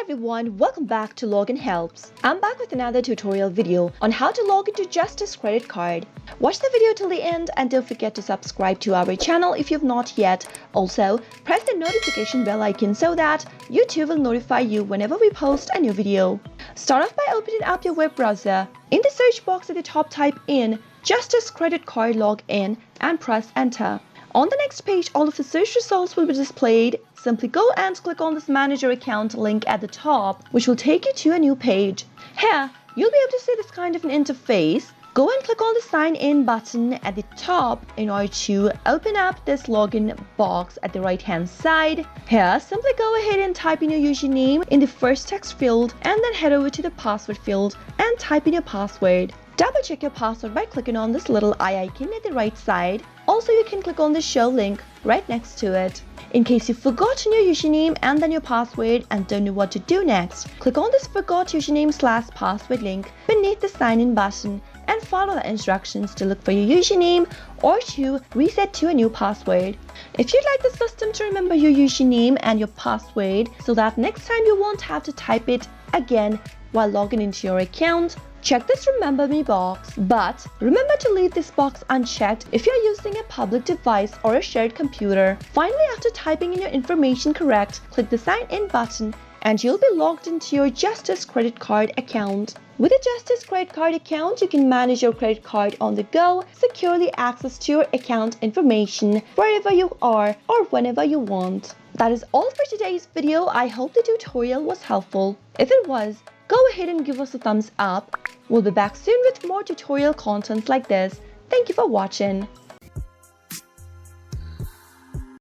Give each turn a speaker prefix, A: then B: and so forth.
A: everyone, welcome back to Login Helps. I'm back with another tutorial video on how to log into Justice credit card. Watch the video till the end and don't forget to subscribe to our channel if you've not yet. Also, press the notification bell icon so that YouTube will notify you whenever we post a new video. Start off by opening up your web browser. In the search box at the top, type in Justice credit card login and press enter. On the next page, all of the search results will be displayed. Simply go and click on this manager account link at the top, which will take you to a new page. Here, you'll be able to see this kind of an interface. Go and click on the sign in button at the top in order to open up this login box at the right hand side. Here, simply go ahead and type in your username in the first text field and then head over to the password field and type in your password. Double check your password by clicking on this little eye icon at the right side. Also, you can click on the show link right next to it. In case you've forgotten your username and then your password and don't know what to do next, click on this forgot username/password link beneath the sign in button and follow the instructions to look for your username or to reset to a new password. If you'd like the system to remember your username and your password so that next time you won't have to type it again while logging into your account, check this Remember Me box, but remember to leave this box unchecked if you're using a public device or a shared computer. Finally, after typing in your information correct, click the sign in button and you'll be logged into your Justice credit card account. With a Justice credit card account, you can manage your credit card on the go, securely access to your account information wherever you are or whenever you want. That is all for today's video. I hope the tutorial was helpful. If it was, go ahead and give us a thumbs up. We'll be back soon with more tutorial content like this. Thank you for watching.